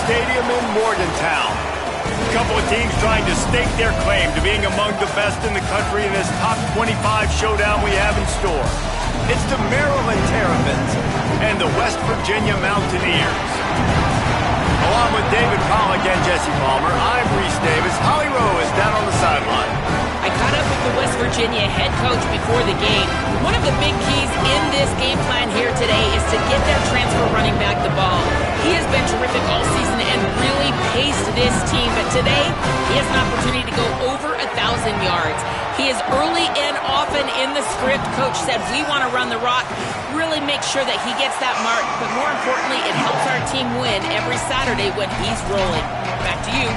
Stadium in Morgantown. A couple of teams trying to stake their claim to being among the best in the country in this top 25 showdown we have in store. It's the Maryland Terrapins and the West Virginia Mountaineers. Along with David Pollack and Jesse Palmer, I'm Reese Davis. Holly Rowe is down on the sideline. I caught up with the West Virginia head coach before the game. One of the big keys in this game plan here today is to get their transfer running back the ball. He has been terrific all season and really paced this team, but today he has an opportunity to go over 1,000 yards. He is early and often in the script. Coach said, we want to run the rock, really make sure that he gets that mark, but more importantly, it helps our team win every Saturday when he's rolling. Back to you.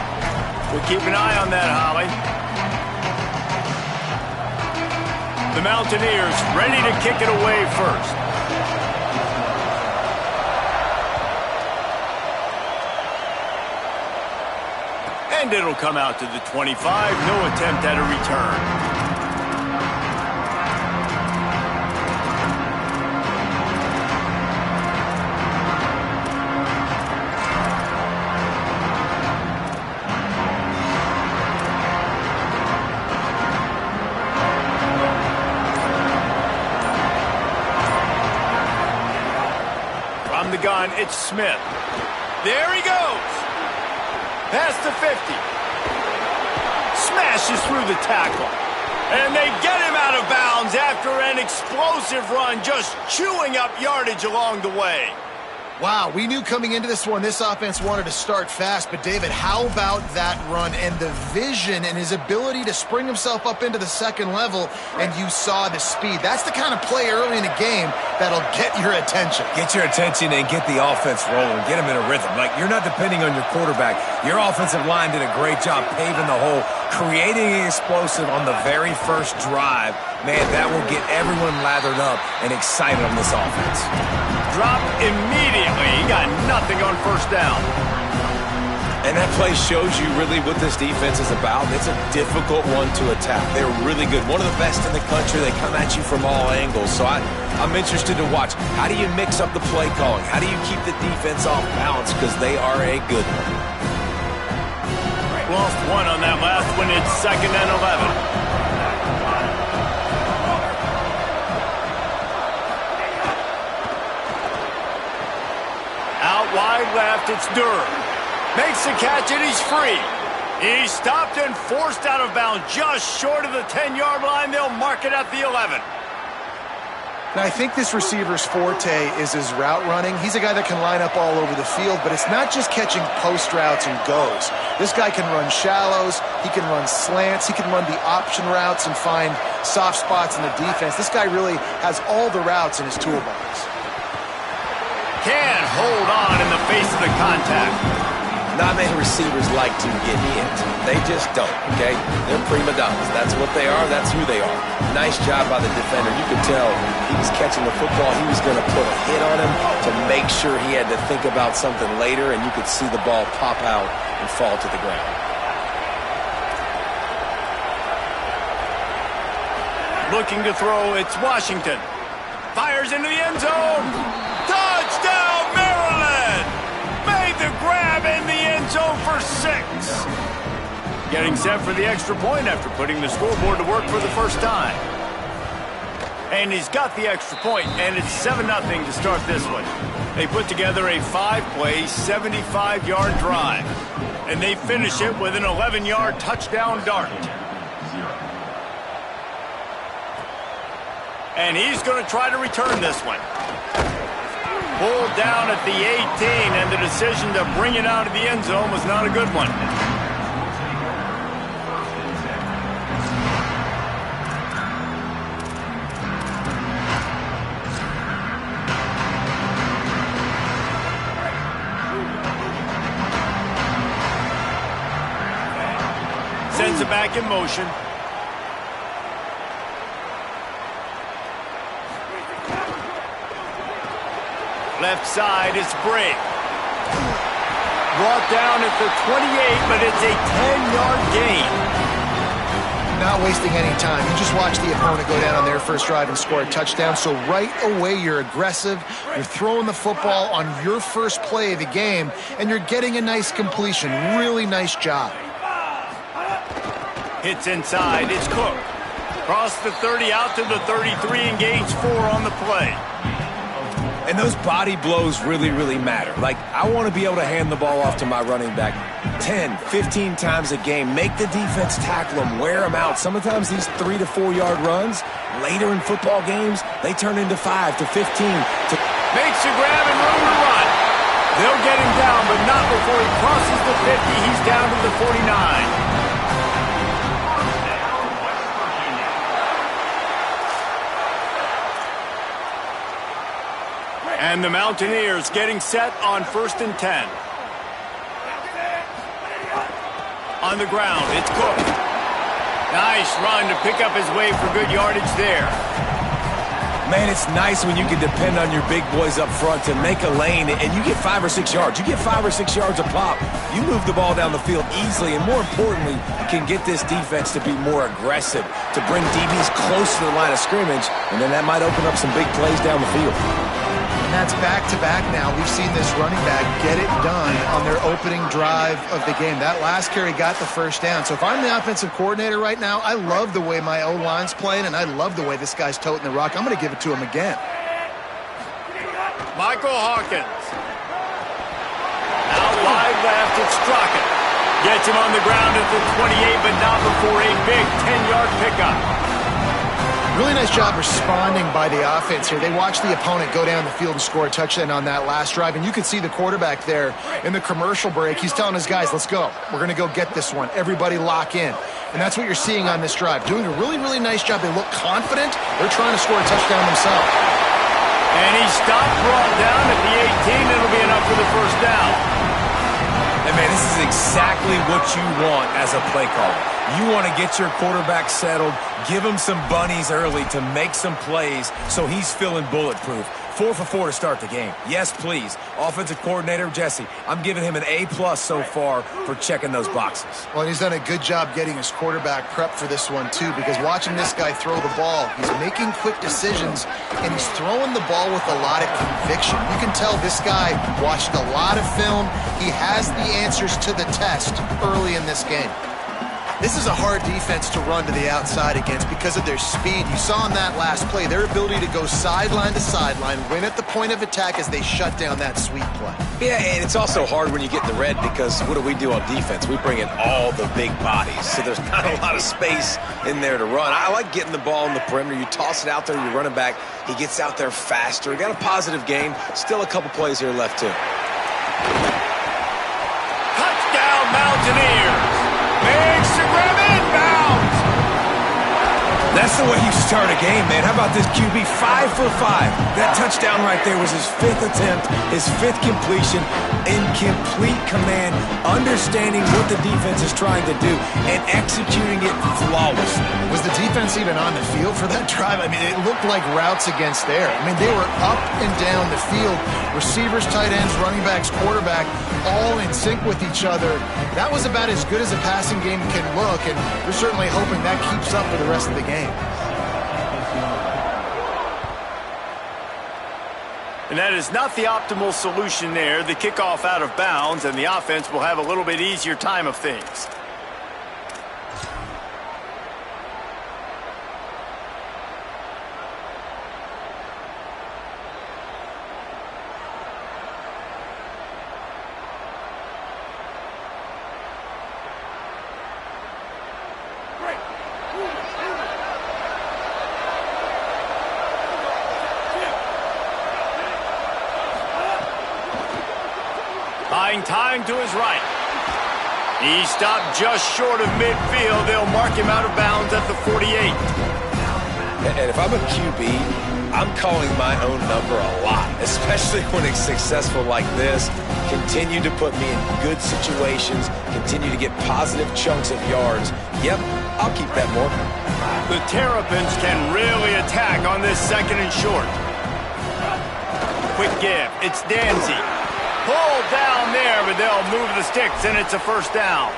We'll keep an eye on that, Holly. The Mountaineers ready to kick it away first. And it'll come out to the 25. No attempt at a return. From the gun, it's Smith. There he goes. Past the 50. Smashes through the tackle. And they get him out of bounds after an explosive run, just chewing up yardage along the way. Wow, we knew coming into this one, this offense wanted to start fast. But, David, how about that run and the vision and his ability to spring himself up into the second level, and you saw the speed. That's the kind of play early in a game that'll get your attention. Get your attention and get the offense rolling. Get them in a rhythm. Like, you're not depending on your quarterback. Your offensive line did a great job paving the hole, creating an explosive on the very first drive. Man, that will get everyone lathered up and excited on this offense. Drop immediately. He got nothing on first down. And that play shows you really what this defense is about. It's a difficult one to attack. They're really good. One of the best in the country. They come at you from all angles. So I'm interested to watch. How do you mix up the play calling? How do you keep the defense off balance? Because they are a good one. Lost one on that last one. It's 2nd and 11. Out wide left, it's Durham. Makes the catch and he's free. He's stopped and forced out of bounds just short of the 10-yard line. They'll mark it at the 11. Now, I think this receiver's forte is his route running. He's a guy that can line up all over the field, but it's not just catching post routes and goes. This guy can run shallows, he can run slants, he can run the option routes and find soft spots in the defense. This guy really has all the routes in his toolbox. Can't hold on in the face of the contact. Not many receivers like to get hit. They just don't, okay? They're prima donnas. That's what they are. That's who they are. Nice job by the defender. You could tell he was catching the football. He was going to put a hit on him to make sure he had to think about something later, and you could see the ball pop out and fall to the ground. Looking to throw, it's Washington. Fires into the end zone. Touchdown, Maryland! Made the grab in the end zone for 6. Getting set for the extra point after putting the scoreboard to work for the first time. And he's got the extra point, and it's 7-0 to start this one. They put together a 5-play, 75-yard drive. And they finish it with an 11-yard touchdown dart. And he's going to try to return this one. Pulled down at the 18, and the decision to bring it out of the end zone was not a good one. Sends it back in motion. Left side is Briggs. Brought down at the 28, but it's a 10-yard gain. Not wasting any time. You just watch the opponent go down on their first drive and score a touchdown. So right away, you're aggressive. You're throwing the football on your first play of the game, and you're getting a nice completion. Really nice job. Hits inside. It's Cook. Cross the 30 out to the 33 and gains 4 on the play. And those body blows really, really matter. Like, I want to be able to hand the ball off to my running back 10, 15 times a game. Make the defense tackle them, wear them out. Sometimes these 3 to 4 yard runs, later in football games, they turn into 5 to 15. Makes a grab and room to run. They'll get him down, but not before he crosses the 50. He's down to the 49. And the Mountaineers getting set on 1st and 10. On the ground, it's Cook. Nice run to pick up his way for good yardage there. Man, it's nice when you can depend on your big boys up front to make a lane, and you get 5 or 6 yards. You get 5 or 6 yards a pop. You move the ball down the field easily, and more importantly, can get this defense to be more aggressive, to bring DBs close to the line of scrimmage, and then that might open up some big plays down the field. And that's back-to-back now. We've seen this running back get it done on their opening drive of the game. That last carry got the first down. So if I'm the offensive coordinator right now, I love the way my O-line's playing, and I love the way this guy's toting the rock. I'm going to give it to him again. Michael Hawkins. Out wide left, it's Strockett. Gets him on the ground at the 28, but not before a big 10-yard pickup. Really nice job responding by the offense here. They watched the opponent go down the field and score a touchdown on that last drive, and you can see the quarterback there in the commercial break. He's telling his guys, let's go. We're going to go get this one. Everybody lock in. And that's what you're seeing on this drive. Doing a really, really nice job. They look confident. They're trying to score a touchdown themselves. And he stopped, brought down at the 18. It'll be enough for the first down. And, man, this is exactly what you want as a play caller. You want to get your quarterback settled, give him some bunnies early to make some plays so he's feeling bulletproof. 4 for 4 to start the game. Yes, please. Offensive coordinator Jesse, I'm giving him an A+ so far for checking those boxes. Well, he's done a good job getting his quarterback prepped for this one, too, because watching this guy throw the ball, he's making quick decisions, and he's throwing the ball with a lot of conviction. You can tell this guy watched a lot of film. He has the answers to the test early in this game. This is a hard defense to run to the outside against because of their speed. You saw in that last play their ability to go sideline to sideline, win at the point of attack as they shut down that sweep play. Yeah, and it's also hard when you get in the red because what do we do on defense? We bring in all the big bodies, so there's not a lot of space in there to run. I like getting the ball in the perimeter. You toss it out there, you run it back. He gets out there faster. He got a positive game. Still a couple plays here left, too. Touchdown, Mountaineers. Makes the grab inbounds. That's the way you start a game, man. How about this QB? 5 for 5. That touchdown right there was his 5th attempt, his 5th completion, in complete command, understanding what the defense is trying to do, and executing it flawlessly. Was the defense even on the field for that drive? I mean, it looked like routes against air. I mean, they were up and down the field. Receivers, tight ends, running backs, quarterback, all in sync with each other. That was about as good as a passing game can look, and we're certainly hoping that keeps up for the rest of the game. And that is not the optimal solution there. The kickoff out of bounds, and the offense will have a little bit easier time of things. Buying time to his right. He stopped just short of midfield. They'll mark him out of bounds at the 48. And if I'm a QB, I'm calling my own number a lot, especially when it's successful like this. Continue to put me in good situations, continue to get positive chunks of yards. Yep, I'll keep that more. The Terrapins can really attack on this 2nd and short. Quick give. It's Danzy. Pulled down there, but they'll move the sticks, and it's a first down.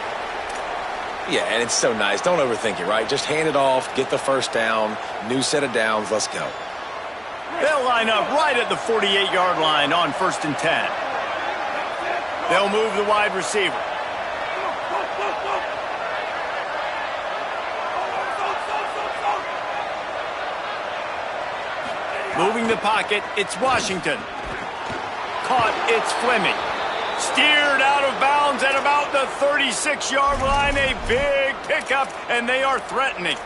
Yeah, and it's so nice. Don't overthink it, right? Just hand it off, get the first down, new set of downs, let's go. They'll line up right at the 48-yard line on 1st and 10. They'll move the wide receiver. Moving the pocket, it's Washington. Caught, it's Fleming. Steered out of bounds at about the 36-yard line. A big pickup, and they are threatening.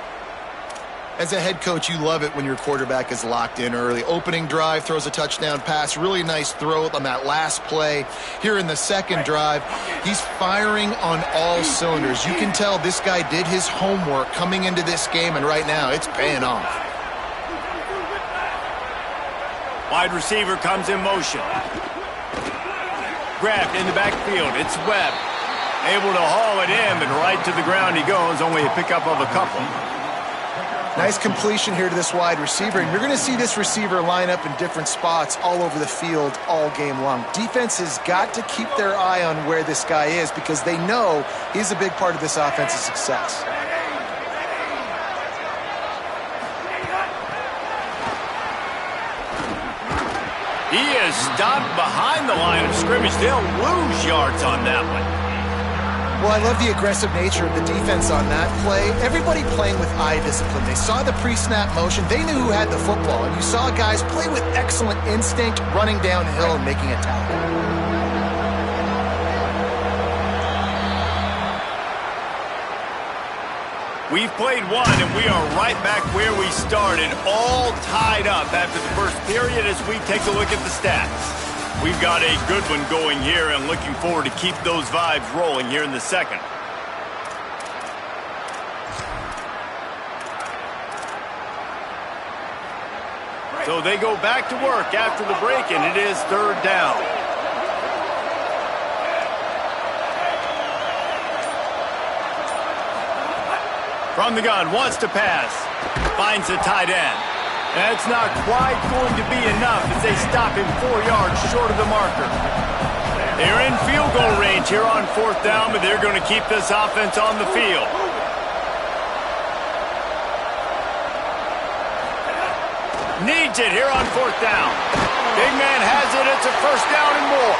As a head coach, you love it when your quarterback is locked in early. Opening drive, throws a touchdown pass. Really nice throw on that last play. Here in the second drive, he's firing on all cylinders. You can tell this guy did his homework coming into this game, and right now it's paying off. Wide receiver comes in motion. Grabbed in the backfield. It's Webb. Able to haul it in, and right to the ground he goes. Only a pickup of a couple. Nice completion here to this wide receiver, and you're going to see this receiver line up in different spots all over the field all game long. Defense has got to keep their eye on where this guy is because they know he's a big part of this offense's success. He is stopped behind the line of scrimmage. They'll lose yards on that one. Well, I love the aggressive nature of the defense on that play. Everybody playing with eye discipline. They saw the pre-snap motion. They knew who had the football. And you saw guys play with excellent instinct, running downhill and making a tackle. We've played one, and we are right back where we started, all tied up after the first period as we take a look at the stats. We've got a good one going here and looking forward to keep those vibes rolling here in the second. So they go back to work after the break, and it is 3rd down. From the gun, wants to pass. Finds the tight end. That's not quite going to be enough as they stop him 4 yards short of the marker. They're in field goal range here on 4th down, but they're going to keep this offense on the field. Needs it here on 4th down. Big man has it. It's a 1st down and more.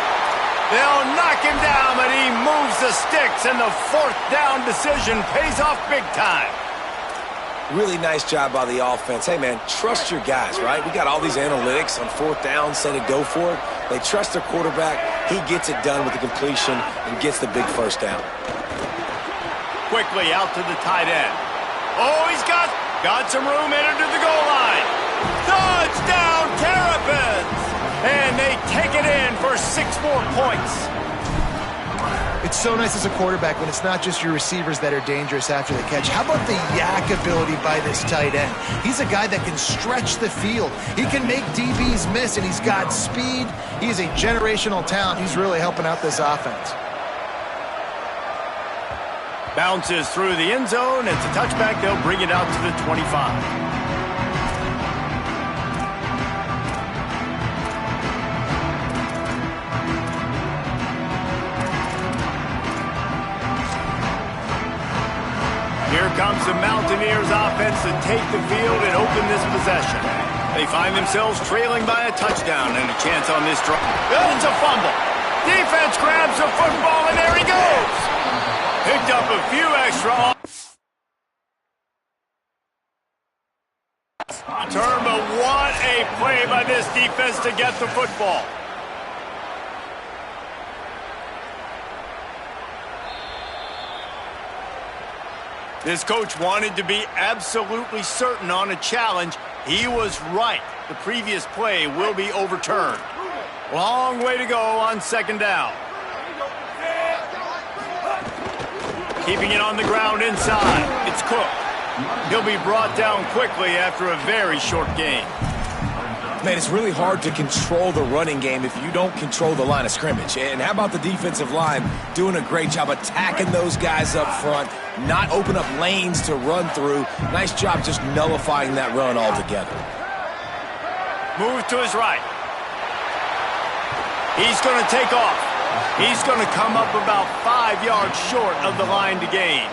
They'll knock him down, but he moves the sticks, and the 4th down decision pays off big time. Really nice job by the offense. Hey, man, trust your guys, right? We got all these analytics on 4th down, say to go for it. They trust their quarterback. He gets it done with the completion and gets the big 1st down. Quickly out to the tight end. Oh, he's got some room headed to the goal line. Touchdown, Terrapins! And they take it in for 6 more points. It's so nice as a quarterback when it's not just your receivers that are dangerous after the catch. How about the yak ability by this tight end? He's a guy that can stretch the field. He can make DBs miss, and he's got speed. He's a generational talent. He's really helping out this offense. Bounces through the end zone. It's a touchback. They'll bring it out to the 25. Here comes the Mountaineers offense to take the field and open this possession. They find themselves trailing by a touchdown and a chance on this drive. It's a fumble. Defense grabs the football, and there he goes. Picked up a few extra. But what a play by this defense to get the football. This coach wanted to be absolutely certain on a challenge. He was right. The previous play will be overturned. Long way to go on 2nd down. Keeping it on the ground inside. It's Cook. He'll be brought down quickly after a very short game. Man, it's really hard to control the running game if you don't control the line of scrimmage. And how about the defensive line doing a great job attacking those guys up front, not open up lanes to run through. Nice job just nullifying that run altogether. Move to his right. He's going to take off. He's going to come up about 5 yards short of the line to gain.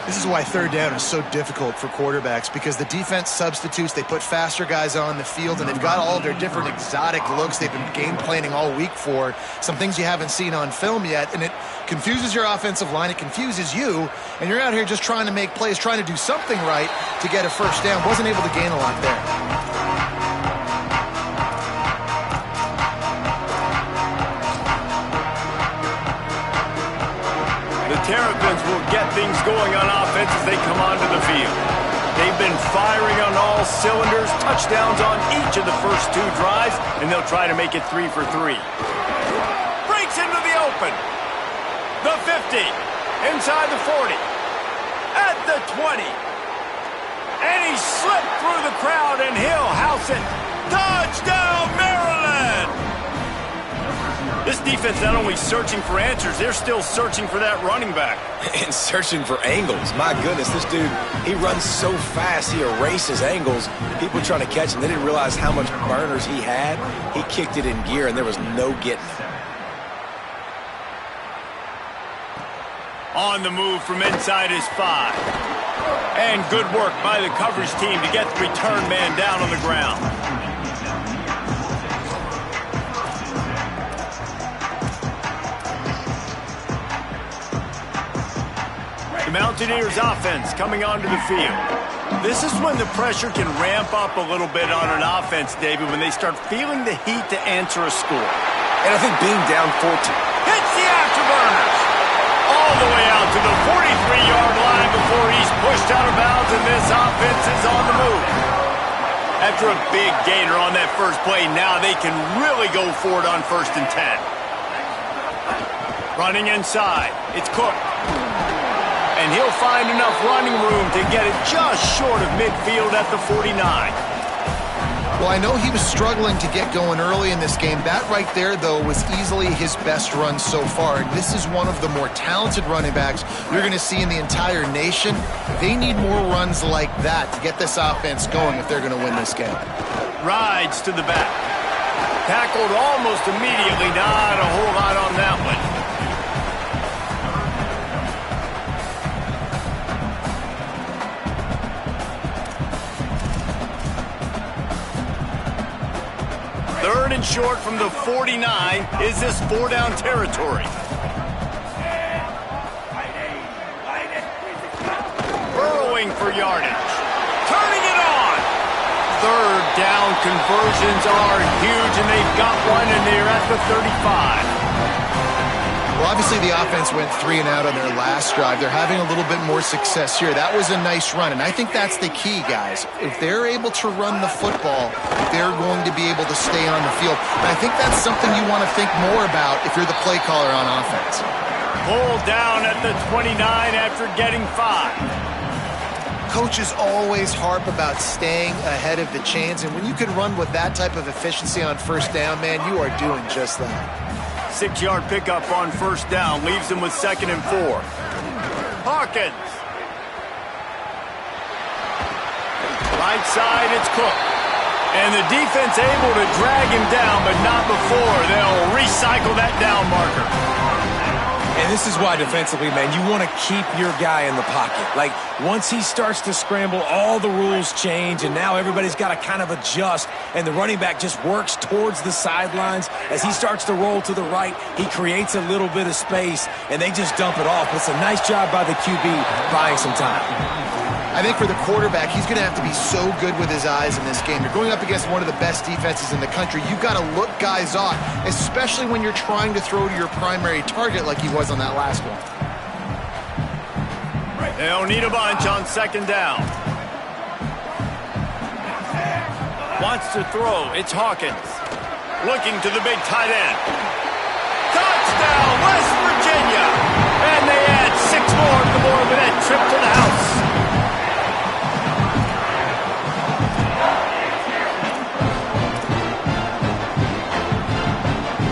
This is why third down is so difficult for quarterbacks, because the defense substitutes, they put faster guys on the field, and they've got all of their different exotic looks they've been game planning all week for, some things you haven't seen on film yet, and it confuses your offensive line, it confuses you, and you're out here just trying to make plays, trying to do something right to get a first down. Wasn't able to gain a lot there. Terrapins will get things going on offense as they come onto the field. They've been firing on all cylinders, touchdowns on each of the first 2 drives, and they'll try to make it 3 for 3. Breaks into the open. The 50, inside the 40, at the 20. And he slipped through the crowd, and he'll house it. Touchdown, Maryland! This defense not only searching for answers, they're still searching for that running back. And searching for angles. My goodness, this dude, he runs so fast, he erases angles. People trying to catch him, they didn't realize how much burners he had. He kicked it in gear, and there was no getting him. On the move from inside his 5. And good work by the coverage team to get the return man down on the ground. The Mountaineers offense coming onto the field. This is when the pressure can ramp up a little bit on an offense, David, when they start feeling the heat to answer a score. And I think being down 14. Hits the afterburners. All the way out to the 43-yard line before he's pushed out of bounds, and this offense is on the move. After a big gainer on that first play, now they can really go for it on 1st and 10. Running inside, it's Cook. And he'll find enough running room to get it just short of midfield at the 49. Well, I know he was struggling to get going early in this game. That right there, though, was easily his best run so far. And this is one of the more talented running backs you're going to see in the entire nation. They need more runs like that to get this offense going if they're going to win this game. Rides to the back. Tackled almost immediately. Not a whole lot on that one. Third and short from the 49. Is this 4-down territory? Burrowing for yardage. Turning it on. Third down conversions are huge, and they've got one, and they're at the 35. Well, obviously the offense went 3 and out on their last drive. They're having a little bit more success here. That was a nice run, and I think that's the key, guys. If they're able to run the football, they're going to be able to stay on the field. And I think that's something you want to think more about if you're the play caller on offense. Pulled down at the 29 after getting 5. Coaches always harp about staying ahead of the chains, and when you can run with that type of efficiency on 1st down, man, you are doing just that. 6-yard pickup on 1st down. Leaves them with 2nd and 4. Hawkins. Right side, it's Cook. And the defense able to drag him down, but not before. They'll recycle that down marker. And this is why defensively, man, you want to keep your guy in the pocket. Like, once he starts to scramble, all the rules change, and now everybody's got to kind of adjust, and the running back just works towards the sidelines. As he starts to roll to the right, he creates a little bit of space, and they just dump it off. It's a nice job by the QB buying some time. I think for the quarterback, he's going to have to be so good with his eyes in this game. You're going up against one of the best defenses in the country. You've got to look guys off, especially when you're trying to throw to your primary target like he was on that last one. They'll need a bunch on 2nd down. Wants to throw. It's Hawkins. Looking to the big tight end. Touchdown, West Virginia! And they add 6 more to the board with that trip to the house.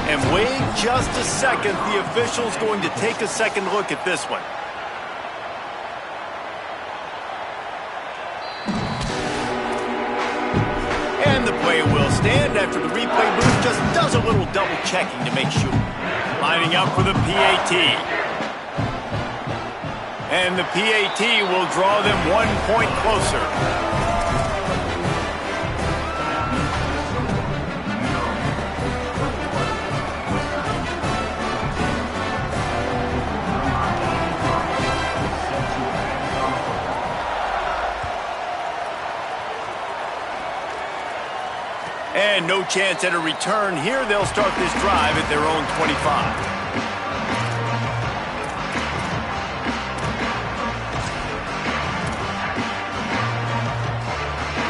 And wait just a second, the official's going to take a second look at this one. And the play will stand after the replay booth just does a little double checking to make sure. Lining up for the PAT. And the PAT will draw them 1 point closer. And no chance at a return here. They'll start this drive at their own 25.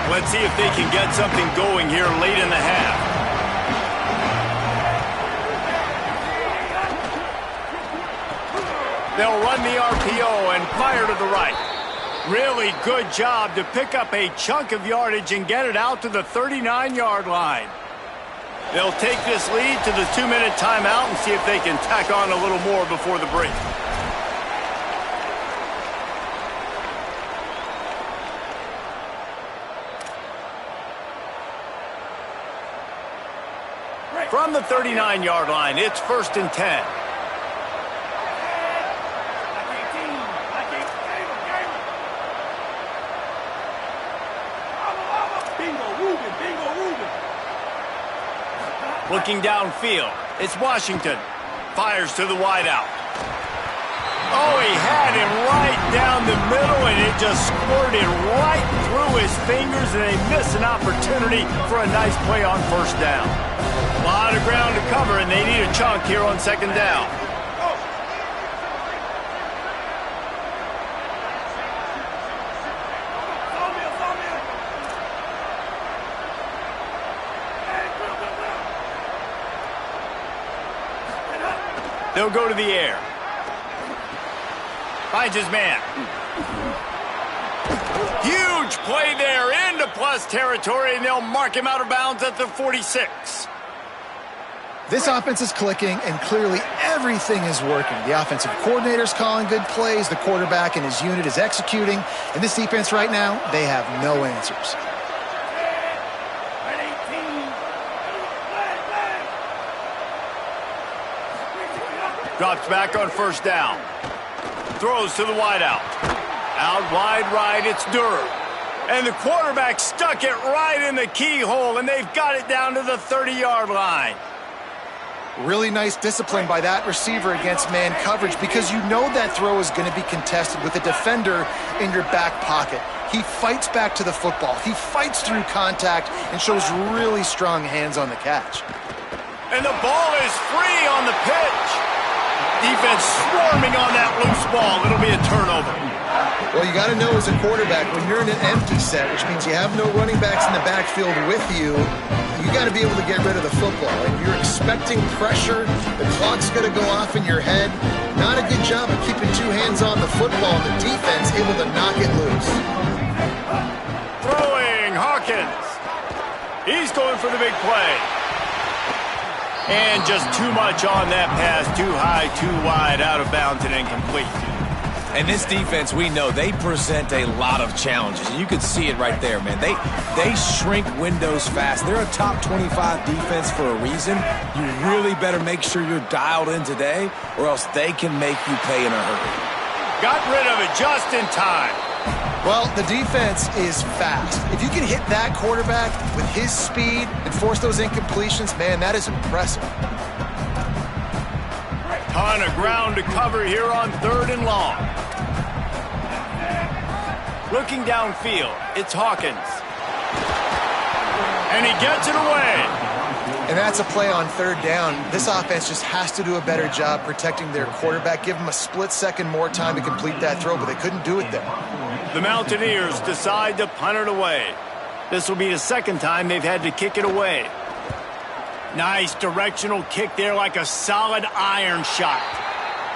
Let's see if they can get something going here late in the half. They'll run the RPO and fire to the right. Really good job to pick up a chunk of yardage and get it out to the 39-yard line. They'll take this lead to the 2-minute timeout and see if they can tack on a little more before the break. From the 39-yard line, it's 1st and 10. Looking downfield, it's Washington. Fires to the wideout. Oh, he had him right down the middle, and it just squirted right through his fingers, and they miss an opportunity for a nice play on 1st down. A lot of ground to cover, and they need a chunk here on 2nd down. They'll go to the air. Finds his man. Huge play there into plus territory, and they'll mark him out of bounds at the 46. This offense is clicking, and clearly everything is working. The offensive coordinator's calling good plays. The quarterback and his unit is executing. And this defense right now, they have no answers. Drops back on 1st down. Throws to the wideout. Out wide right, it's Durham. And the quarterback stuck it right in the keyhole, and they've got it down to the 30-yard line. Really nice discipline by that receiver against man coverage, because you know that throw is going to be contested with a defender in your back pocket. He fights back to the football. He fights through contact and shows really strong hands on the catch. And the ball is free on the pitch. Defense swarming on that loose ball. It'll be a turnover. Well, you got to know as a quarterback, when you're in an empty set, which means you have no running backs in the backfield with you, you got to be able to get rid of the football. If you're expecting pressure, the clock's going to go off in your head. Not a good job of keeping 2 hands on the football, and the defense able to knock it loose. Throwing, Hawkins. He's going for the big play. And just too much on that pass. Too high, too wide, out of bounds, and incomplete. And this defense, we know, they present a lot of challenges. You could see it right there, man. They shrink windows fast. They're a top 25 defense for a reason. You really better make sure you're dialed in today, or else they can make you pay in a hurry. Got rid of it just in time. Well, the defense is fast. If you can hit that quarterback with his speed and force those incompletions, man, that is impressive. Ton of ground to cover here on 3rd and long. Looking downfield, it's Hawkins. And he gets it away. And that's a play on 3rd down. This offense just has to do a better job protecting their quarterback. Give them a split second more time to complete that throw, but they couldn't do it there. The Mountaineers decide to punt it away. This will be the 2nd time they've had to kick it away. Nice directional kick there, like a solid iron shot.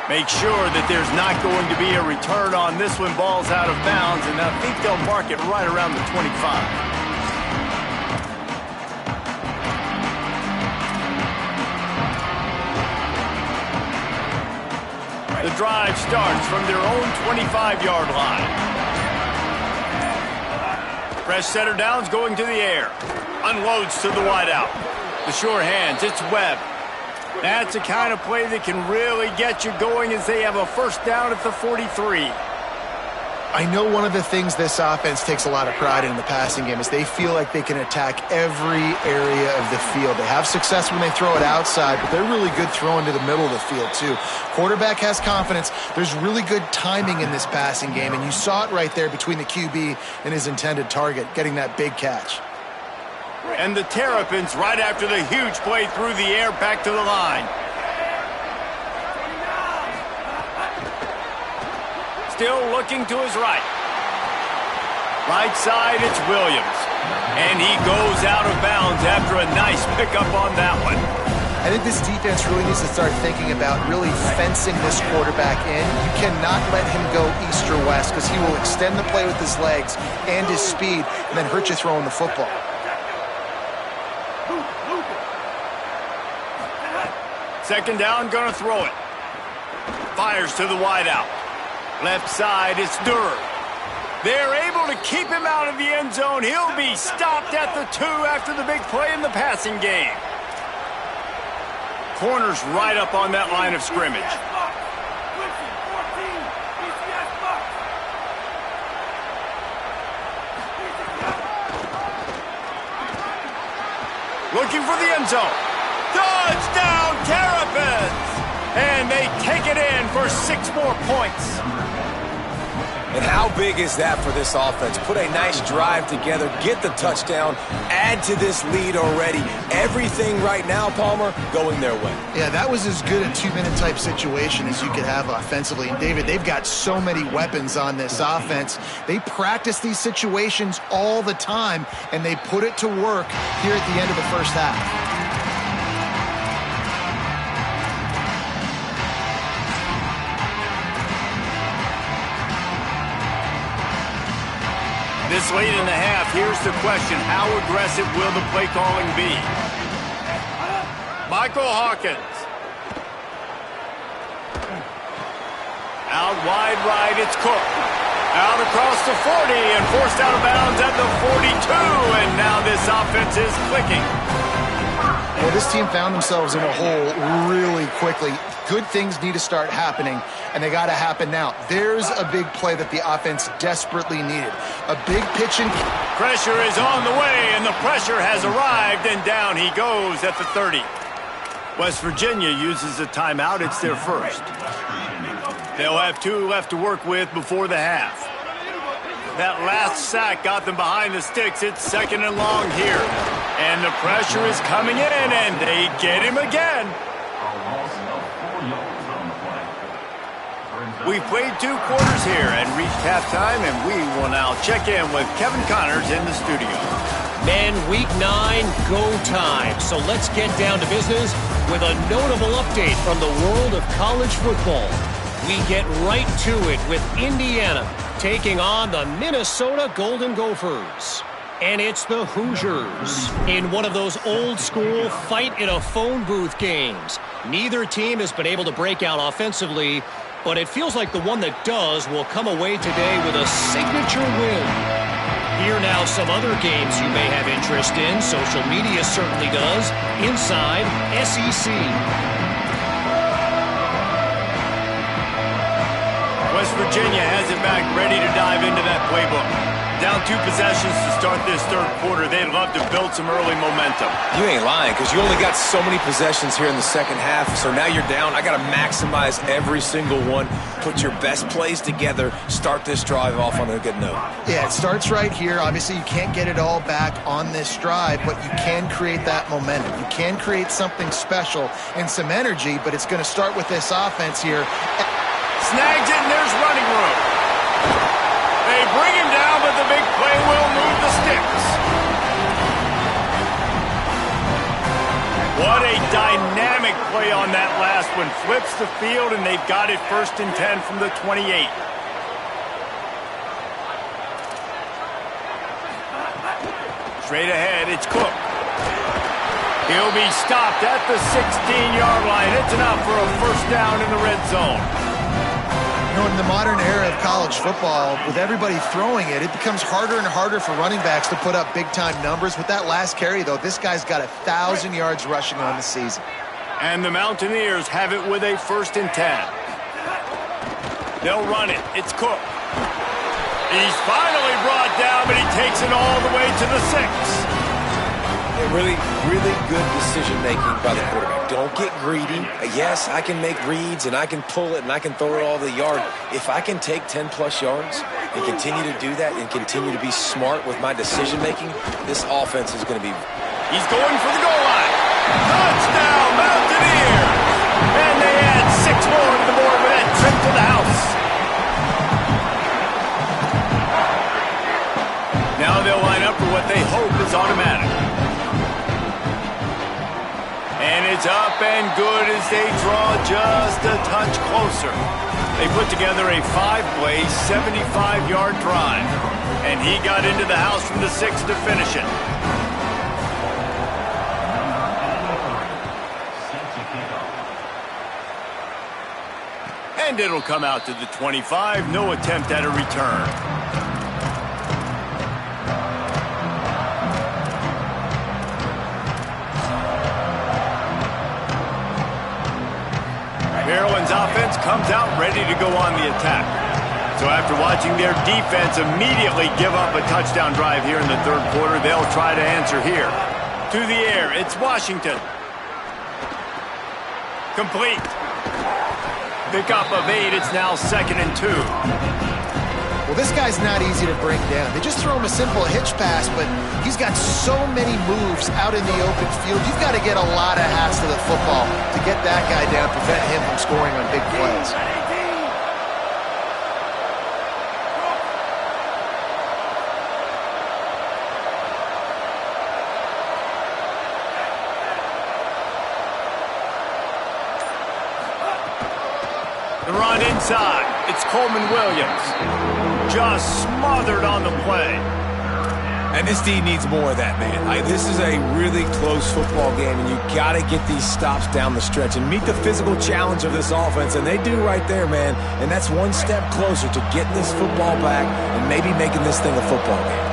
Make sure that there's not going to be a return on this one. Ball's out of bounds, and I think they'll mark it right around the 25. The drive starts from their own 25-yard line. Fresh setter downs going to the air. Unloads to the wideout. The sure hands, it's Webb. That's the kind of play that can really get you going as they have a 1st down at the 43. I know one of the things this offense takes a lot of pride in the passing game is they feel like they can attack every area of the field. They have success when they throw it outside, but they're really good throwing to the middle of the field too. Quarterback has confidence. There's really good timing in this passing game, and you saw it right there between the QB and his intended target, getting that big catch. And the Terrapins right after the huge play through the air back to the line. Still looking to his right. Right side, it's Williams. And he goes out of bounds after a nice pickup on that one. I think this defense really needs to start thinking about really fencing this quarterback in. You cannot let him go east or west because he will extend the play with his legs and his speed and then hurt you throwing the football. Second down, gonna throw it. Fires to the wideout. Left side, it's Durr. They're able to keep him out of the end zone. He'll be stopped at the 2 after the big play in the passing game. Corner's right up on that line of scrimmage. Looking for the end zone. Touchdown, Terrapins! And they take it in for 6 more points. And how big is that for this offense? Put a nice drive together, get the touchdown, add to this lead already. Everything right now, Palmer, going their way. Yeah, that was as good a 2-minute type situation as you could have offensively. And David, they've got so many weapons on this offense. They practice these situations all the time, and they put it to work here at the end of the first half. This late in the half, here's the question. How aggressive will the play calling be? Michael Hawkins. Out wide right, it's Cook. Out across the 40 and forced out of bounds at the 42. And now this offense is clicking. Well, this team found themselves in a hole really quickly. Good things need to start happening, and they got to happen now. There's a big play that the offense desperately needed. A big pitch and... Pressure is on the way, and the pressure has arrived, and down he goes at the 30. West Virginia uses a timeout. It's their first. They'll have 2 left to work with before the half. That last sack got them behind the sticks. It's 2nd and long here. And the pressure is coming in, and they get him again. We've played 2 quarters here and reached halftime, and we will now check in with Kevin Connors in the studio. Men, week 9, go time. So let's get down to business with a notable update from the world of college football. We get right to it with Indiana taking on the Minnesota Golden Gophers. And it's the Hoosiers in one of those old-school fight-in-a-phone-booth games. Neither team has been able to break out offensively, but it feels like the one that does will come away today with a signature win. Here now some other games you may have interest in. Social media certainly does. Inside SEC. West Virginia has it back, ready to dive into that playbook. Down 2 possessions to start this 3rd quarter. They'd love to build some early momentum. You ain't lying, because you only got so many possessions here in the 2nd half, so now you're down. I got to maximize every single one, put your best plays together, start this drive off on a good note. Yeah, it starts right here. Obviously, you can't get it all back on this drive, but you can create that momentum. You can create something special and some energy, but it's going to start with this offense here. Snags it, and there's running room. They bring him down, but the big play will move the sticks. What a dynamic play on that last one. Flips the field, and they've got it 1st and 10 from the 28. Straight ahead, it's Cook. He'll be stopped at the 16-yard line. It's enough for a 1st down in the red zone. You know, in the modern era of college football, with everybody throwing it, it becomes harder and harder for running backs to put up big-time numbers. With that last carry, though, this guy's got 1,000 yards rushing on the season. And the Mountaineers have it with a 1st and 10. They'll run it. It's Cook. He's finally brought down, but he takes it all the way to the 6. Really, really good decision-making by the quarterback. Don't get greedy. Yes, I can make reads, and I can pull it, and I can throw it all the yard. If I can take 10-plus yards and continue to do that and continue to be smart with my decision-making, this offense is going to be... He's going for the goal line. Touchdown, Mountaineers! And they add 6 more to the board with that trip to the house. Now they'll line up for what they hope is automatic. And it's up and good as they draw just a touch closer. They put together a 5-play, 75-yard drive. And he got into the house from the 6 to finish it. And it'll come out to the 25. No attempt at a return. Maryland's offense comes out ready to go on the attack. So after watching their defense immediately give up a touchdown drive here in the 3rd quarter, they'll try to answer here. To the air, it's Washington. Complete. Pickup of 8, it's now 2nd and 2. Well, this guy's not easy to bring down. They just throw him a simple hitch pass, but he's got so many moves out in the open field. You've got to get a lot of hats to the football to get that guy down, prevent him from scoring on big plays. The run inside. It's Coleman Williams. Just smothered on the play. And this D needs more of that, man. This is a really close football game, and you got to get these stops down the stretch and meet the physical challenge of this offense, and they do right there, man. And that's one step closer to getting this football back and maybe making this thing a football game.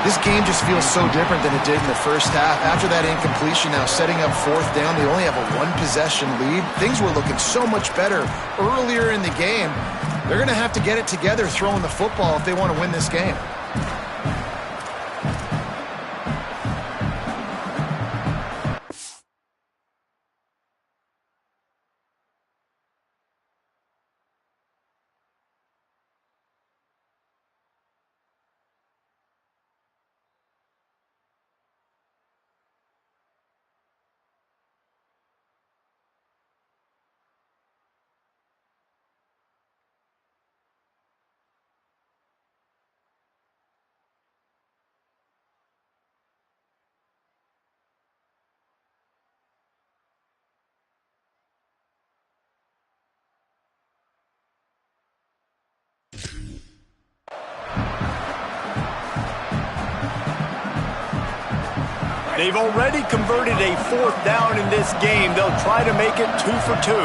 This game just feels so different than it did in the first half. After that incompletion, now setting up 4th down, they only have a 1-possession lead. Things were looking so much better earlier in the game. They're going to have to get it together throwing the football if they want to win this game. They've already converted a 4th down in this game. They'll try to make it 2 for 2.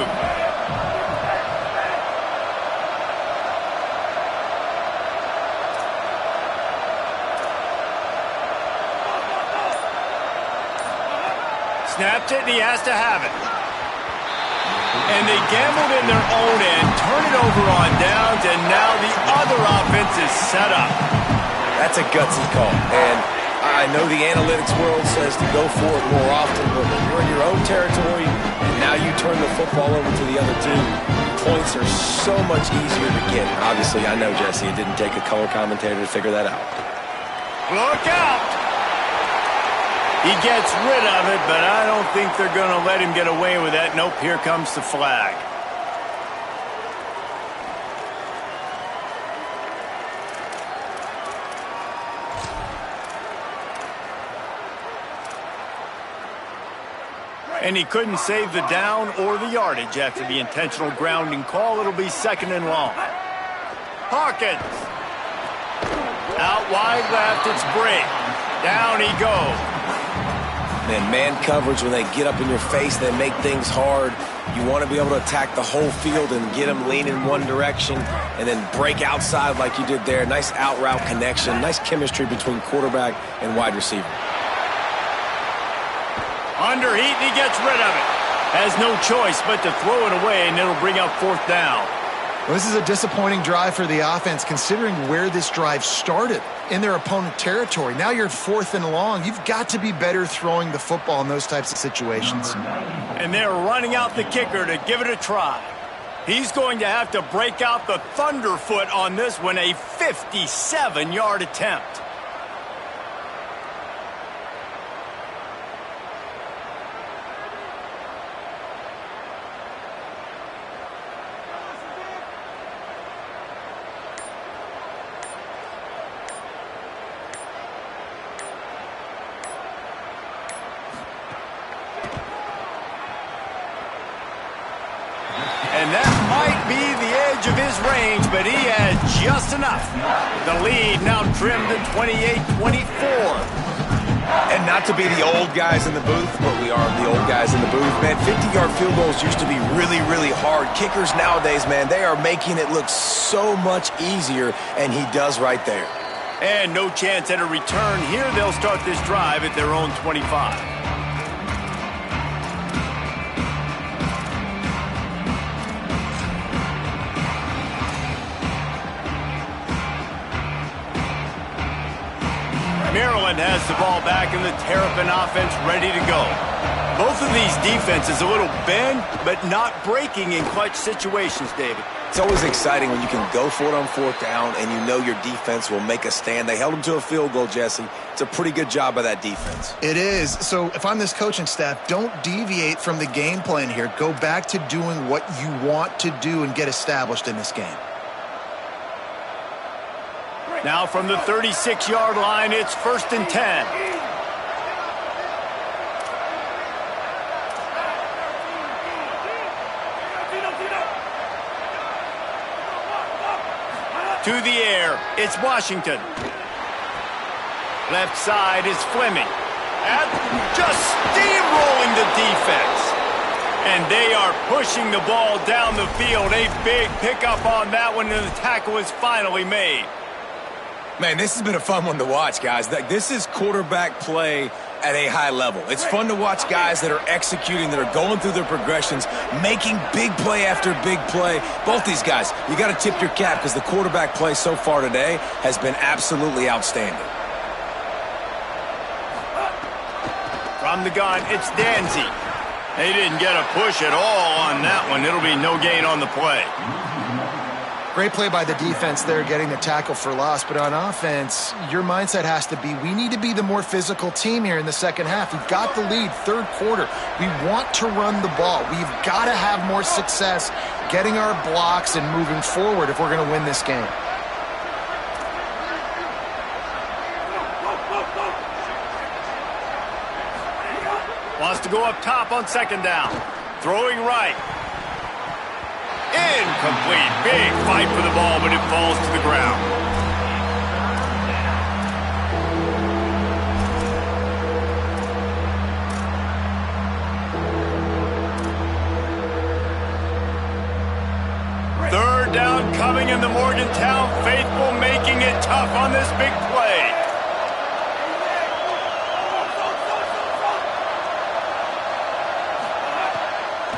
Snapped it, and he has to have it. And they gambled in their own end, turn it over on downs, and now the other offense is set up. That's a gutsy call, and I know the analytics world says to go for it more often, but when you're in your own territory and now you turn the football over to the other team, points are so much easier to get. Obviously, I know, Jesse, it didn't take a color commentator to figure that out. Look out! He gets rid of it, but I don't think they're going to let him get away with that. Nope, here comes the flag. And he couldn't save the down or the yardage after the intentional grounding call. It'll be 2nd and long. Hawkins. Out wide left, it's Briggs. Down he goes. Man coverage, when they get up in your face, they make things hard. You want to be able to attack the whole field and get them leaning one direction and then break outside like you did there. Nice out route connection, nice chemistry between quarterback and wide receiver. Under heat, and he gets rid of it. Has no choice but to throw it away, and it'll bring up 4th down. Well, this is a disappointing drive for the offense, considering where this drive started, in their opponent territory. Now you're at 4th and long. You've got to be better throwing the football in those types of situations. And they're running out the kicker to give it a try. He's going to have to break out the thunderfoot on this one, a 57-yard attempt. And that might be the edge of his range, but he has just enough. The lead now trimmed to 28-24. And not to be the old guys in the booth, but we are the old guys in the booth, man. 50-yard field goals used to be really, really hard. Kickers nowadays, man, they are making it look so much easier, and he does right there. And no chance at a return here. They'll start this drive at their own 25. Maryland has the ball back in the Terrapin offense ready to go. Both of these defenses a little bend, but not breaking in clutch situations, David. It's always exciting when you can go for it on 4th down and you know your defense will make a stand. They held them to a field goal, Jesse. It's a pretty good job by that defense. It is. So if I'm this coaching staff, don't deviate from the game plan here. Go back to doing what you want to do and get established in this game. Now from the 36-yard line, it's 1st and 10. To the air, it's Washington. Left side is Fleming. And just steamrolling the defense. And they are pushing the ball down the field. A big pickup on that one, and the tackle is finally made. Man, this has been a fun one to watch, guys. This is quarterback play at a high level. It's fun to watch guys that are executing, that are going through their progressions, making big play after big play. Both these guys, you got to tip your cap because the quarterback play so far today has been absolutely outstanding. From the gun, it's Danzy. They didn't get a push at all on that one. It'll be no gain on the play. Great play by the defense there, getting the tackle for loss. But on offense, your mindset has to be, we need to be the more physical team here in the second half. We've got the lead, 3rd quarter. We want to run the ball. We've got to have more success getting our blocks and moving forward if we're going to win this game. Wants to go up top on 2nd down. Throwing right. Incomplete. Big fight for the ball, but it falls to the ground. Third down coming in the Morgantown faithful, making it tough on this big play.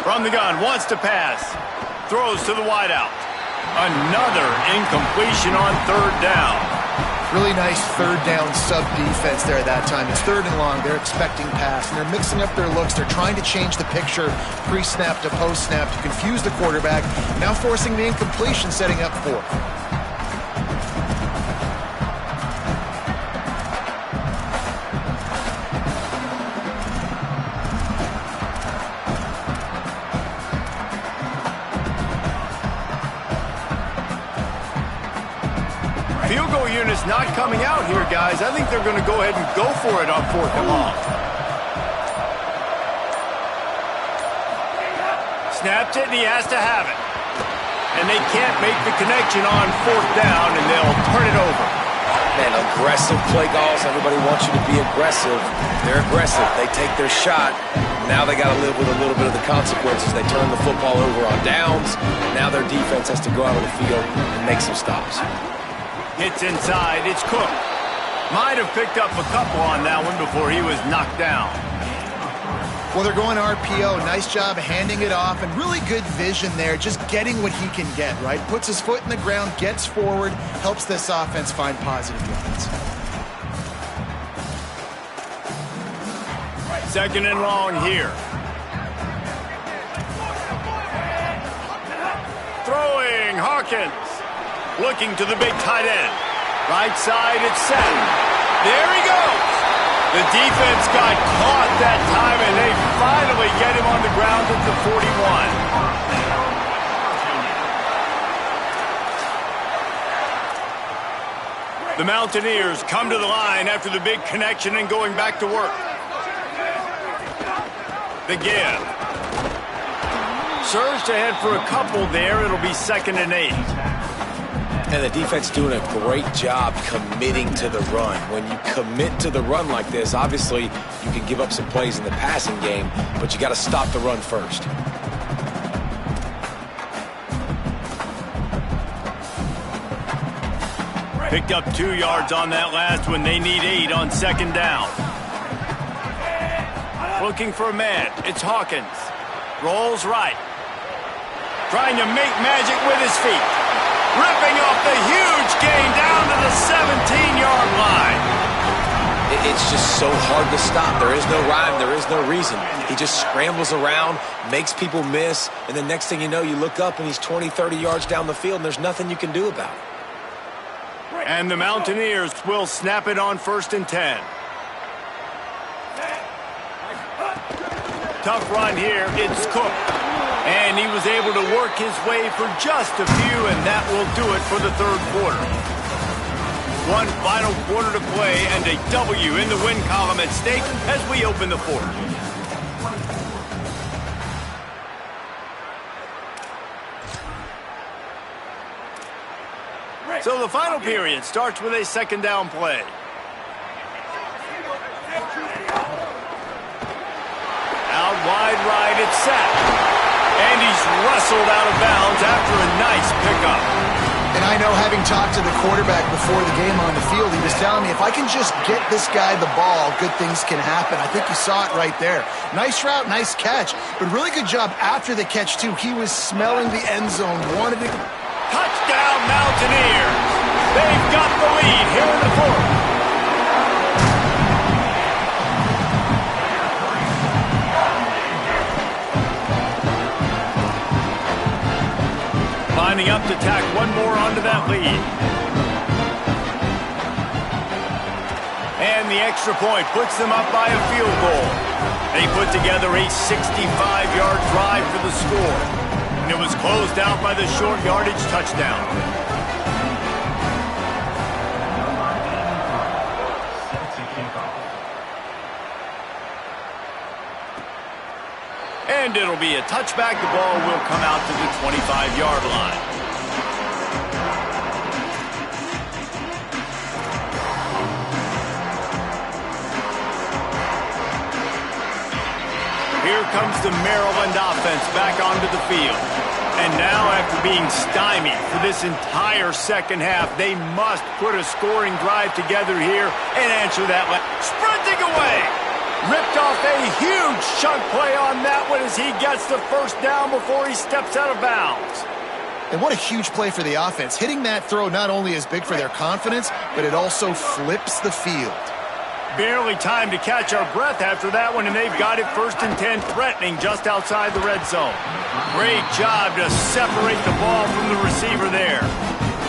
From the gun, wants to pass. Throws to the wideout. Another incompletion on 3rd down. Really nice 3rd down sub-defense there that time. It's 3rd and long. They're expecting pass, and they're mixing up their looks. They're trying to change the picture pre-snap to post-snap to confuse the quarterback, now forcing the incompletion, setting up 4th. Field goal unit's not coming out here, guys. I think they're going to go ahead and go for it on 4th and long. Snapped it, and he has to have it. And they can't make the connection on 4th down, and they'll turn it over. Man, aggressive play calls. Everybody wants you to be aggressive. They're aggressive. They take their shot. Now they got to live with a little bit of the consequences. They turn the football over on downs. Now their defense has to go out on the field and make some stops. Hits inside, it's Cook. Might have picked up a couple on that one before he was knocked down. Well, they're going RPO. Nice job handing it off, and really good vision there, just getting what he can get, right? Puts his foot in the ground, gets forward, helps this offense find positive yards. Second and long here. Throwing, Hawkins. Looking to the big tight end. Right side, it's set. There he goes. The defense got caught that time, and they finally get him on the ground at the 41. The Mountaineers come to the line after the big connection and going back to work. The give. Surged ahead for a couple there. It'll be 2nd and 8. And the defense doing a great job committing to the run. When you commit to the run like this, obviously you can give up some plays in the passing game, but you got to stop the run first. Picked up 2 yards on that last one. They need 8 on 2nd down. Looking for a man. It's Hawkins. Rolls right. Trying to make magic with his feet. Ripping off the huge gain down to the 17-yard line. It's just so hard to stop. There is no rhyme. There is no reason. He just scrambles around, makes people miss, and the next thing you know, you look up and he's 20, 30 yards down the field, and there's nothing you can do about it. And the Mountaineers will snap it on 1st and 10. Tough run here. It's Cook. And he was able to work his way for just a few, and that will do it for the 3rd quarter. One final quarter to play, and a W in the win column at stake as we open the 4th. So the final period starts with a 2nd down play. Out wide right, it's set. And he's wrestled out of bounds after a nice pickup. And I know, having talked to the quarterback before the game on the field, he was telling me, if I can just get this guy the ball, good things can happen. I think you saw it right there. Nice route, nice catch, but really good job after the catch, too. He was smelling the end zone, wanted to... Touchdown, Mountaineers! They've got the lead here in the 4th. Lining up to tack one more onto that lead. And the extra point puts them up by a field goal. They put together a 65-yard drive for the score. And it was closed out by the short yardage touchdown. And it'll be a touchback. The ball will come out to the 25-yard line. Here comes the Maryland offense back onto the field. And now, after being stymied for this entire 2nd half, they must put a scoring drive together here and answer that. Sprinting away! Ripped off a huge chunk play on that one as he gets the 1st down before he steps out of bounds. And what a huge play for the offense. Hitting that throw not only is big for their confidence, but it also flips the field. Barely time to catch our breath after that one, and they've got it 1st and 10, threatening just outside the red zone. Great job to separate the ball from the receiver there.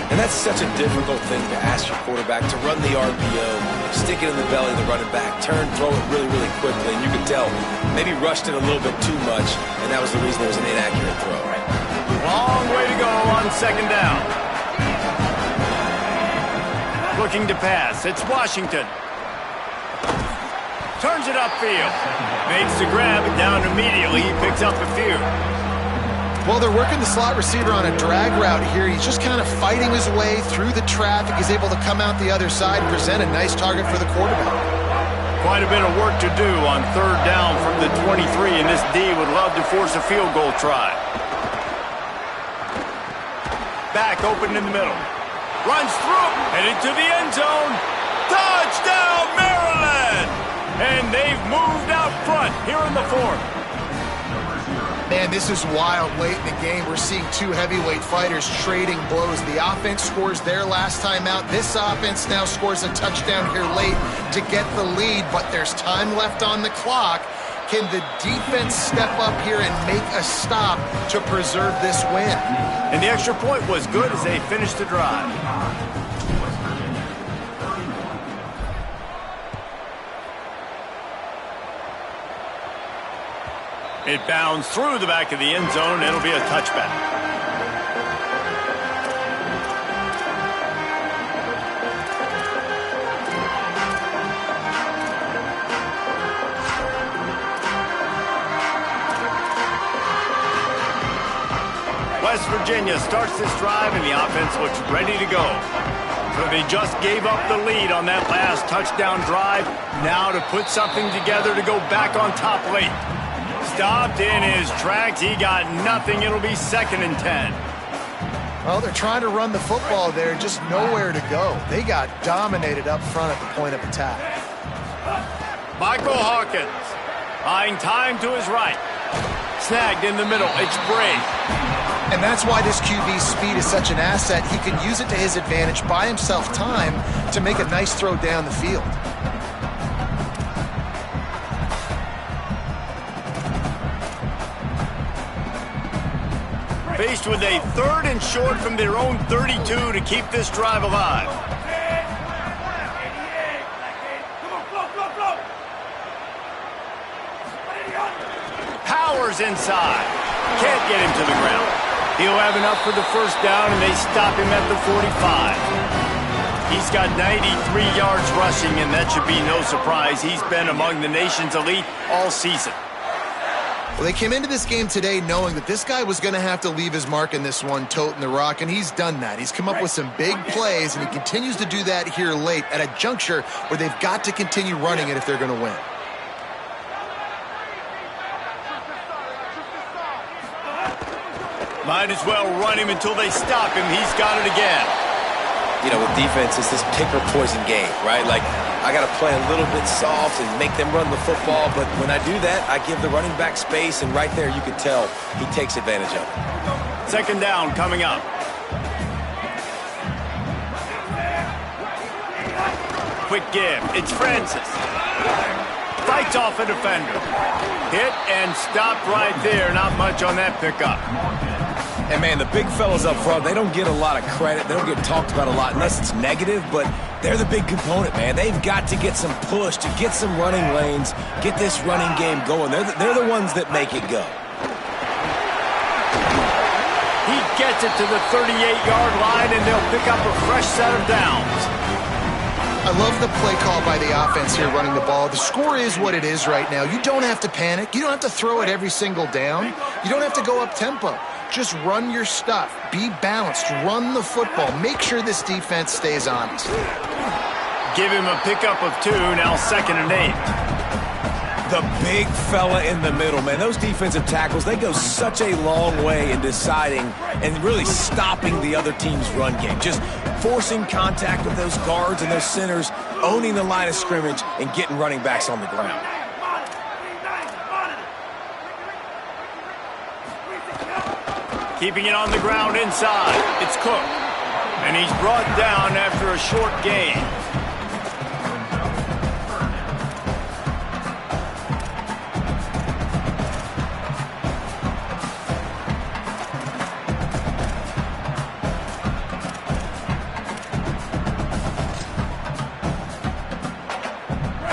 And that's such a difficult thing to ask your quarterback, to run the RPO, stick it in the belly of the running back, turn, throw it really, really quickly. And you could tell maybe rushed it a little bit too much, and that was the reason it was an inaccurate throw. Long way to go on 2nd down. Looking to pass. It's Washington. Turns it upfield. Makes the grab, and down immediately. He picks up a few. Well, they're working the slot receiver on a drag route here. He's just kind of fighting his way through the traffic. He's able to come out the other side and present a nice target for the quarterback. Quite a bit of work to do on 3rd down from the 23, and this D would love to force a field goal try. Back open in the middle. Runs through, headed to the end zone. Touchdown, Maryland! And they've moved out front here in the fourth. Man, this is wild late in the game. We're seeing two heavyweight fighters trading blows. The offense scores their last time out. This offense now scores a touchdown here late to get the lead, but there's time left on the clock. Can the defense step up here and make a stop to preserve this win? And the extra point was good as they finished the drive. It bounds through the back of the end zone. It'll be a touchback. West Virginia starts this drive, and the offense looks ready to go. So they just gave up the lead on that last touchdown drive. Now to put something together to go back on top late. Stopped in his tracks. He got nothing. It'll be 2nd and 10. Well, they're trying to run the football there, just nowhere to go. They got dominated up front at the point of attack. Michael Hawkins buying time to his right. Snagged in the middle. It's Brady. And that's why this QB's speed is such an asset. He can use it to his advantage, buy himself time to make a nice throw down the field. Faced with a 3rd and short from their own 32 to keep this drive alive. Powers inside. Can't get him to the ground. He'll have enough for the first down, and they stop him at the 45. He's got 93 yards rushing, and that should be no surprise. He's been among the nation's elite all season. Well, they came into this game today knowing that this guy was going to have to leave his mark in this one, toting the rock, and he's done that. He's come up with some big plays, and he continues to do that here late at a juncture where they've got to continue running it if they're going to win. Might as well run him until they stop him. He's got it again. You know, with defense, it's this pick or poison game, right? Like, I got to play a little bit soft and make them run the football, but when I do that, I give the running back space, and right there you can tell he takes advantage of it. 2nd down coming up. Quick give. It's Francis. Fights off a defender. Hit and stopped right there. Not much on that pickup. And, man, the big fellas up front, they don't get a lot of credit. They don't get talked about a lot unless it's negative, but they're the big component, man. They've got to get some push, to get some running lanes, get this running game going. They're the ones that make it go. He gets it to the 38-yard line, and they'll pick up a fresh set of downs. I love the play call by the offense here running the ball. The score is what it is right now. You don't have to panic. You don't have to throw it every single down. You don't have to go up tempo. Just run your stuff. Be balanced. Run the football. Make sure this defense stays honest. Give him a pickup of 2, now 2nd and 8. The big fella in the middle, man. Those defensive tackles, they go such a long way in deciding and really stopping the other team's run game. Just forcing contact with those guards and those centers, owning the line of scrimmage, and getting running backs on the ground. Keeping it on the ground inside. It's Cook. And he's brought down after a short gain.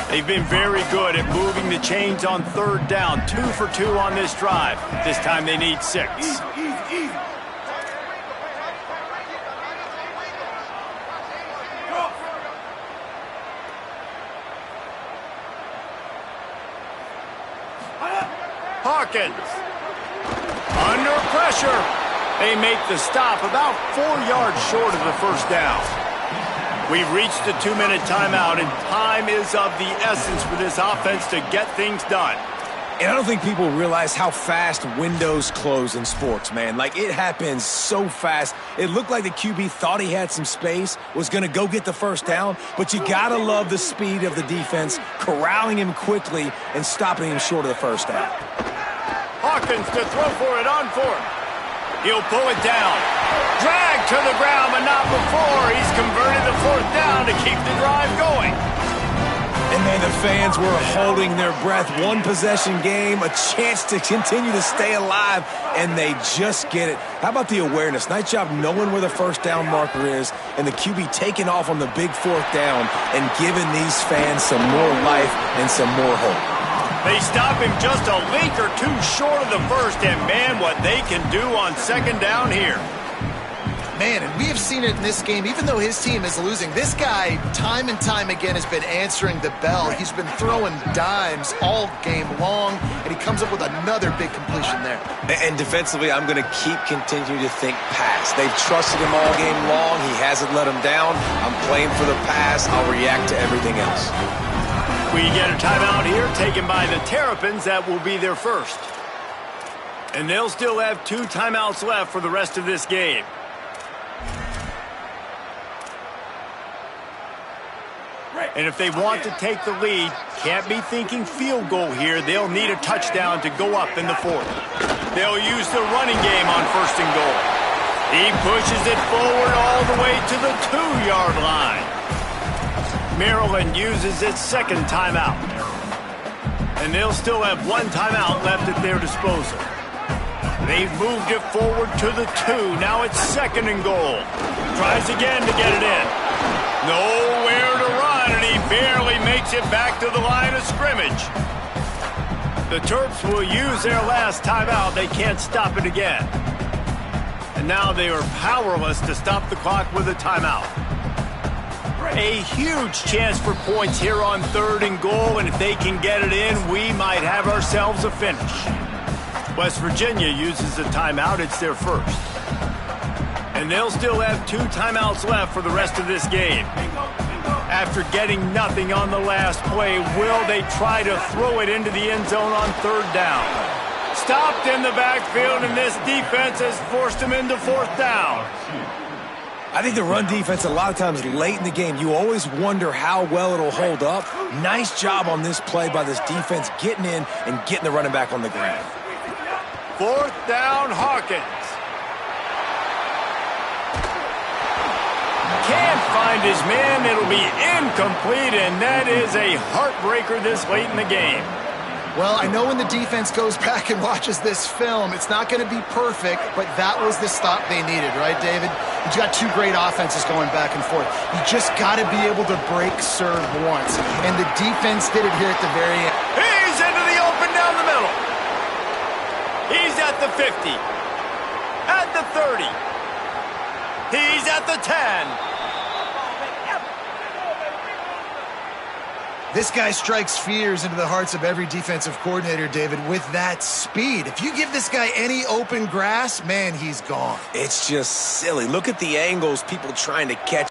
They've been very good at moving the chains on 3rd down. 2 for 2 on this drive. This time they need 6. Hawkins. Under pressure. They make the stop about 4 yards short of the first down. We've reached the 2-minute timeout, and time is of the essence for this offense to get things done. And I don't think people realize how fast windows close in sports, man. Like, it happens so fast. It looked like the QB thought he had some space, was going to go get the first down, but you got to love the speed of the defense, corralling him quickly and stopping him short of the first down. Hawkins to throw for it on fourth. He'll pull it down. Dragged to the ground, but not before. He's converted the fourth down to keep the drive going. And man, the fans were holding their breath. One possession game, a chance to continue to stay alive, and they just get it. How about the awareness? Nice job knowing where the first down marker is, and the QB taking off on the big fourth down and giving these fans some more life and some more hope. They stop him just a link or two short of the first, and man, what they can do on second down here. Man, and we have seen it in this game, even though his team is losing. This guy, time and time again, has been answering the bell. He's been throwing dimes all game long, and he comes up with another big completion there. And defensively, I'm going to continuing to think pass. They've trusted him all game long. He hasn't let him down. I'm playing for the pass. I'll react to everything else. We get a timeout here taken by the Terrapins. That will be their first. And they'll still have 2 timeouts left for the rest of this game. And if they want to take the lead, can't be thinking field goal here. They'll need a touchdown to go up in the fourth. They'll use the running game on first and goal. He pushes it forward all the way to the 2-yard line. Maryland uses its second timeout. And they'll still have 1 timeout left at their disposal. They've moved it forward to the 2. Now it's second and goal. Tries again to get it in. Nowhere to run, and he barely makes it back to the line of scrimmage. The Terps will use their last timeout. They can't stop it again. And now they are powerless to stop the clock with a timeout. A huge chance for points here on third and goal, and if they can get it in, we might have ourselves a finish. West Virginia uses a timeout. It's their first. And they'll still have 2 timeouts left for the rest of this game. After getting nothing on the last play, will they try to throw it into the end zone on third down? Stopped in the backfield, and this defense has forced him into fourth down. I think the run defense, a lot of times late in the game, you always wonder how well it'll hold up. Nice job on this play by this defense, getting in and getting the running back on the ground. Fourth down, Hawkins. Can't find his man. It'll be incomplete, and that is a heartbreaker this late in the game. Well, I know when the defense goes back and watches this film, it's not going to be perfect, but that was the stop they needed, right, David? You've got 2 great offenses going back and forth. You just got to be able to break serve once, and the defense did it here at the very end. He's into the open down the middle. He's at the 50, at the 30. He's at the 10. This guy strikes fears into the hearts of every defensive coordinator, David, with that speed. If you give this guy any open grass, man, he's gone. It's just silly. Look at the angles people trying to catch.